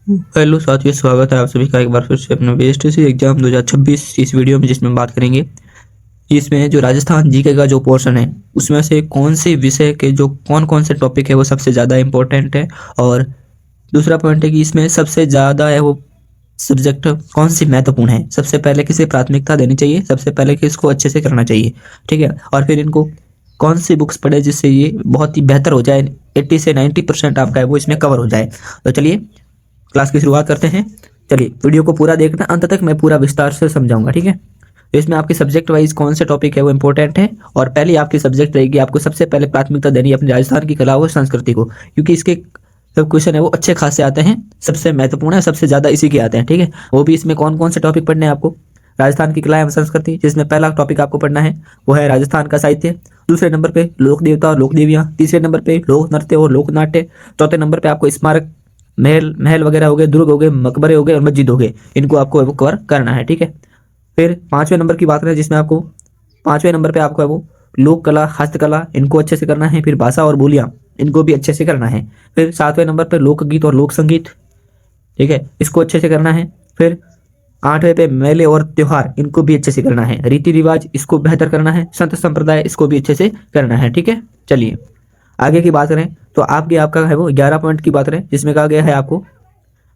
Hello साथियों, स्वागत है आप सभी का एक बार फिर से अपने बीएसटीसी एग्जाम 2026 इस वीडियो में, जिसमें बात करेंगे इसमें जो राजस्थान जीके का जो पोर्शन है उसमें से कौन से विषय के जो कौन कौन से टॉपिक है वो सबसे ज़्यादा इंपॉर्टेंट है। और दूसरा पॉइंट है कि इसमें सबसे ज़्यादा है वो सब्जेक्ट कौन सी महत्वपूर्ण है, सबसे पहले किसे प्राथमिकता देनी चाहिए, सबसे पहले किसको अच्छे से करना चाहिए। ठीक है, और फिर इनको कौन सी बुक्स पढ़े जिससे ये बहुत ही बेहतर हो जाए, 80 से 90% आपका है वो इसमें कवर हो जाए। तो चलिए क्लास की शुरुआत करते हैं। चलिए वीडियो को पूरा देखना, अंत तक मैं पूरा विस्तार से समझाऊंगा। ठीक है, तो इसमें आपके सब्जेक्ट वाइज कौन से टॉपिक है वो इंपॉर्टेंट है। और पहली आपकी सब्जेक्ट रहेगी, आपको सबसे पहले प्राथमिकता देनी है अपनी राजस्थान की कला और संस्कृति को, क्योंकि इसके सब क्वेश्चन है वो अच्छे खासे आते हैं, सबसे महत्वपूर्ण है, सबसे ज्यादा इसी के आते हैं। ठीक है, वो भी इसमें कौन कौन से टॉपिक पढ़ने हैं आपको, राजस्थान की कला एवं संस्कृति, जिसमें पहला टॉपिक आपको पढ़ना है वो है राजस्थान का साहित्य। दूसरे नंबर पे लोक देवता और लोक देवियां, तीसरे नंबर पे लोक नृत्य और लोक नाट्य, चौथे नंबर पे आपको स्मारक महल महल वगैरह हो गए, दुर्ग हो गए, मकबरे हो गए और मस्जिद हो गए, इनको आपको कवर करना है। ठीक है, फिर पांचवें नंबर की बात करें जिसमें आपको पांचवें नंबर पे आपको है वो लोक कला हस्तकला, इनको अच्छे से करना है। फिर भाषा और बोलियां, इनको भी अच्छे से करना है। फिर सातवें नंबर पे लोकगीत और लोक संगीत, ठीक है, इसको अच्छे से करना है। फिर आठवें पे मेले और त्योहार, इनको भी अच्छे से करना है। रीति रिवाज, इसको बेहतर करना है। संत संप्रदाय, इसको भी अच्छे से करना है। ठीक है, चलिए आगे की बात करें तो आपका है वो 11 पॉइंट की बात करें जिसमें कहा गया है आपको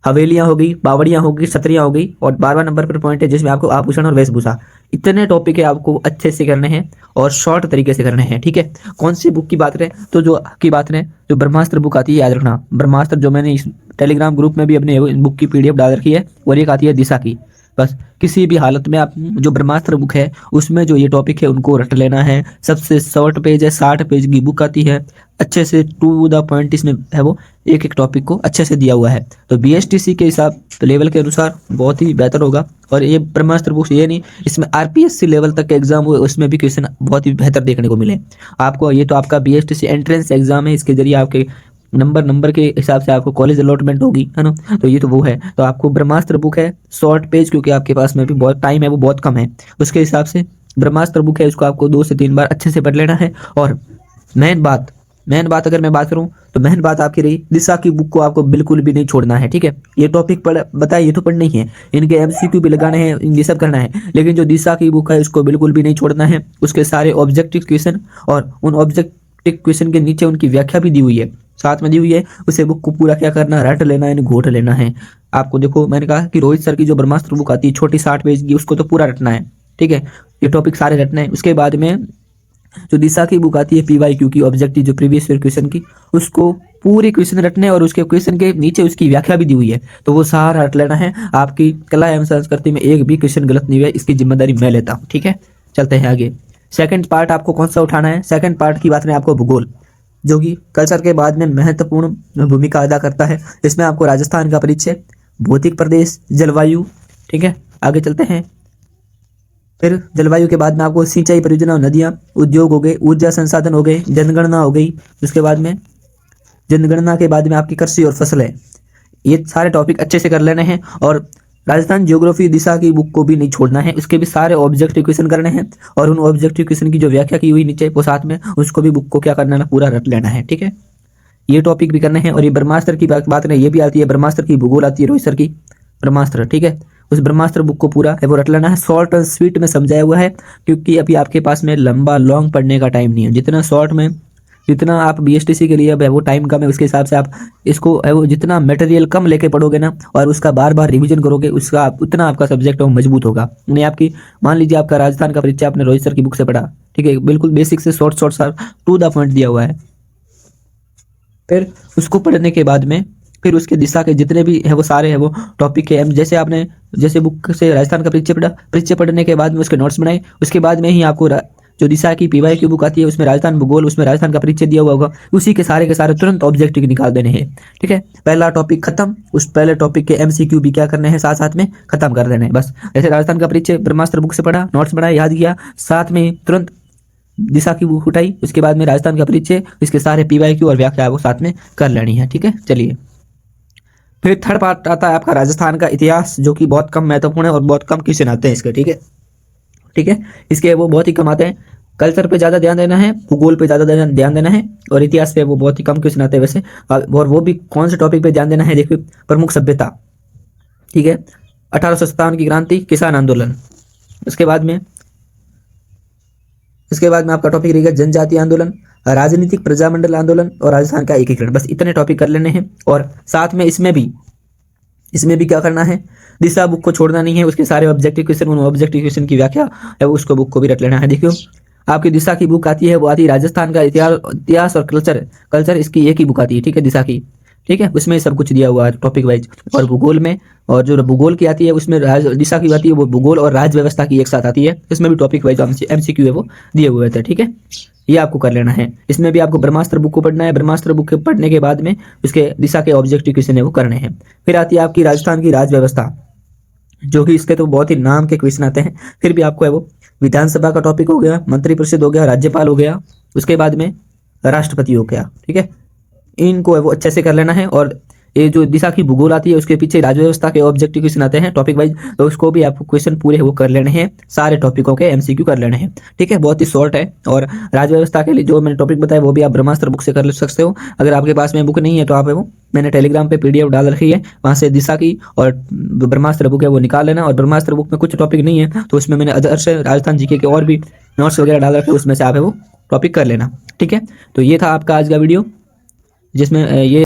हवेलियां हो गई, बावड़ियां हो गई, सत्रियां हो गई, और 12वां नंबर पर पॉइंट है जिसमें आपको आभूषण और वेशभूषा। इतने टॉपिक है आपको अच्छे से करने हैं और शॉर्ट तरीके से करने हैं। ठीक है, कौन सी बुक की बात करें तो जो की बात करें जो ब्रह्मास्त्र बुक आती है, याद रखना ब्रह्मास्त्र, जो मैंने इस टेलीग्राम ग्रुप में भी अपने बुक की पीडीएफ डाल रखी है, और एक आती है दिशा की। बस किसी भी हालत में आप जो ब्रह्मास्त्र बुक है उसमें जो ये टॉपिक है उनको रट लेना है। सबसे शॉर्ट पेज है, 60 पेज की बुक आती है, अच्छे से टू द पॉइंट इसमें है वो एक एक टॉपिक को अच्छे से दिया हुआ है। तो बीएसटीसी के हिसाब लेवल के अनुसार बहुत ही बेहतर होगा। और ये ब्रह्मास्त्र बुक्स ये नहीं, इसमें आरपीएससी लेवल तक के एग्जाम हुए उसमें भी क्वेश्चन बहुत ही बेहतर देखने को मिले आपको। ये तो आपका बीएसटीसी एंट्रेंस एग्जाम है, इसके जरिए आपके नंबर के हिसाब से आपको कॉलेज अलॉटमेंट होगी, है ना। तो ये तो वो है, तो आपको ब्रह्मास्त्र बुक है शॉर्ट पेज, क्योंकि आपके पास में भी बहुत टाइम है वो बहुत कम है, उसके हिसाब से ब्रह्मास्त्र बुक है, उसको आपको 2 से 3 बार अच्छे से पढ़ लेना है। और मेन बात अगर मैं बात करूं तो मेन बात आपकी रही, दिशा की बुक को आपको बिल्कुल भी नहीं छोड़ना है। ठीक है, ये टॉपिक पढ़ बताए, ये तो पढ़ना ही है, इनके एमसीक्यू भी लगाने हैं, ये सब करना है, लेकिन जो दिशा की बुक है उसको बिल्कुल भी नहीं छोड़ना है। उसके सारे ऑब्जेक्टिव क्वेश्चन और उन ऑब्जेक्टिव क्वेश्चन के नीचे उनकी व्याख्या भी दी हुई है, साथ में दी हुई है। उसे बुक को पूरा क्या करना, रट लेना है, घोट लेना है आपको। देखो मैंने कहा कि रोहित सर की जो ब्रह्मास्त्र बुक आती है छोटी 60 पेज की, उसको तो पूरा रटना है। ठीक है, ये टॉपिक सारे रटना है। उसके बाद में जो दिशा की बुक आती है पीवाईक्यू की, ऑब्जेक्टिव जो प्रीवियस ईयर क्वेश्चन की, उसको पूरी क्वेश्चन रटने, और उसके क्वेश्चन के नीचे उसकी व्याख्या भी दी हुई है, तो वो सारा रट लेना है। आपकी कला एवं संस्कृति में एक भी क्वेश्चन गलत नहीं हुआ, इसकी जिम्मेदारी मैं लेता हूँ। ठीक है, चलते हैं आगे। सेकंड पार्ट आपको कौन सा उठाना है, सेकंड पार्ट की बात करें आपको भूगोल, जो कि कल्चर के बाद में महत्वपूर्ण भूमिका अदा करता है। इसमें आपको राजस्थान का परिचय, भौतिक प्रदेश, जलवायु। ठीक है, आगे चलते हैं। फिर जलवायु के बाद में आपको सिंचाई परियोजना, नदियां, उद्योग हो गए, ऊर्जा संसाधन हो गए, जनगणना हो गई। उसके बाद में जनगणना के बाद में आपकी कृषि और फसलें, ये सारे टॉपिक अच्छे से कर लेने हैं। और राजस्थान ज्योग्राफी दिशा की बुक को भी नहीं छोड़ना है, उसके भी सारे ऑब्जेक्टिव क्वेश्चन करने हैं, और उन ऑब्जेक्टिव क्वेश्चन की जो व्याख्या की हुई नीचे वो साथ में उसको भी बुक को क्या करना है, पूरा रट लेना है। ठीक है, ये टॉपिक भी करने हैं। और ये ब्रह्मास्त्र की बात करें, ये भी आती है, ब्रह्मास्त्र की भूगोल आती है रोहित सर की ब्रह्मास्त्र। ठीक है, उस ब्रह्मास्त्र बुक को पूरा है वो रट लेना है, शॉर्ट और स्वीट में समझाया हुआ है, क्योंकि अभी आपके पास में लंबा लॉन्ग पढ़ने का टाइम नहीं है। जितना शॉर्ट में, जितना आप बीएसटीसी के लिए अब है वो टाइम कम है, उसके हिसाब से आप इसको है वो जितना मटेरियल कम लेके पढ़ोगे ना, और उसका बार बार रिवीजन करोगे, उसका उतना आपका सब्जेक्ट वो मजबूत होगा। नहीं आपकी, मान लीजिए आपका राजस्थान का परिचय आपने रोहित सर की बुक से पढ़ा, ठीक है, बिल्कुल बेसिक से शॉर्ट शॉर्ट सा टू द पॉइंट दिया हुआ है। फिर उसको पढ़ने के बाद में फिर उसके दिशा के जितने भी है वो सारे है वो टॉपिक है, जैसे आपने जैसे बुक से राजस्थान का परिचय पढ़ा, परिचय पढ़ने के बाद में उसके नोट्स बनाए, उसके बाद में ही आपको जो दिशा की पीवाई की बुक आती है उसमें राजस्थान भूगोल, उसमें राजस्थान का परिचय दिया हुआ होगा, उसी के सारे तुरंत ऑब्जेक्टिव निकाल देने हैं। ठीक है, पहला टॉपिक खत्म, उस पहले टॉपिक के एमसीक्यू भी क्या करने हैं, साथ साथ में खत्म कर देने हैं। बस जैसे राजस्थान का परिचय ब्रह्मास्त्र बुक से पढ़ा, नोट्स बनाए, याद किया, साथ में तुरंत दिशा की बुक उठाई, उसके बाद में राजस्थान का परिचय, इसके सारे पीवाईक्यू और व्याख्या वो साथ में कर लेनी है। ठीक है, चलिए फिर थर्ड पार्ट आता है आपका राजस्थान का इतिहास, जो कि बहुत कम महत्वपूर्ण है और बहुत कम क्वेश्चन आते हैं इसके। ठीक है, ठीक है, इसके वो बहुत ही कम आते हैं। कल्चर पे ज़्यादा ध्यान देना है, भूगोल पे ज़्यादा ध्यान देना है, और इतिहास पे वो बहुत ही कम क्वेश्चन आते हैं वैसे। और वो भी कौन से टॉपिक पे ध्यान देना है, देखिए प्रमुख सभ्यता, ठीक है, 1857 की क्रांति, किसान आंदोलन। इसके बाद में आपका टॉपिक रहेगा जनजातीय आंदोलन, राजनीतिक प्रजामंडल आंदोलन और राजस्थान का एकीकरण। बस इतने टॉपिक कर लेने हैं। और साथ में इसमें भी क्या करना है, दिशा बुक को छोड़ना नहीं है, उसके सारे ऑब्जेक्टिव क्वेश्चन, उन ऑब्जेक्टिव क्वेश्चन की व्याख्या है उसको बुक को भी रख लेना है। देखियो आपकी दिशा की बुक आती है, वो आती है राजस्थान का इतिहास और कल्चर इसकी एक ही बुक आती है, ठीक है, दिशा की, ठीक है, उसमें सब कुछ दिया हुआ है टॉपिक वाइज। और भूगोल में, और जो भूगोल की आती है उसमें दिशा की आती है, वो भूगोल और राज्य व्यवस्था की एक साथ आती है, इसमें भी टॉपिक वाइज MCQ है वो दिए हुए थे, ठीक है, ये आपको कर लेना है। इसमें भी आपको ब्रह्मास्त्र बुक को पढ़ना है, ब्रह्मास्त्र बुक के पढ़ने के बाद में उसके दिशा के ऑब्जेक्टिव क्वेश्चन है वो करने हैं। फिर आती है आपकी राजस्थान की राज्य व्यवस्था, जो कि इसके तो बहुत ही नाम के क्वेश्चन आते हैं, फिर भी आपको है वो विधानसभा का टॉपिक हो गया, मंत्रिपरिषद हो गया, राज्यपाल हो गया, उसके बाद में राष्ट्रपति हो गया, ठीक है, इनको है वो अच्छे से कर लेना है। और ये जो दिशा की भूगोल आती है उसके पीछे राज्य व्यवस्था के ऑब्जेक्टिव क्वेश्चन आते हैं टॉपिक वाइज, तो उसको भी आपको क्वेश्चन पूरे वो कर लेने हैं, सारे टॉपिकों के MCQ कर लेने हैं, ठीक है, बहुत ही शॉर्ट है। और राज्य व्यवस्था के लिए जो मैंने टॉपिक बताया वो भी आप ब्रह्मास्त्र बुक से कर सकते हो। अगर आपके पास में बुक नहीं है तो आप है वो मैंने टेलीग्राम पे PDF डाल रखी है, वहां से दिशा की और ब्रह्मास्त्र बुक है वो निकाल लेना। और ब्रह्मास्त्र बुक में कुछ टॉपिक नहीं है तो उसमें मैंने अदर्स राजस्थान जीके के और भी नोट्स वगैरह डाल रखे, उसमें से आप है वो टॉपिक कर लेना, ठीक है। तो ये था आपका आज का वीडियो, जिसमें ये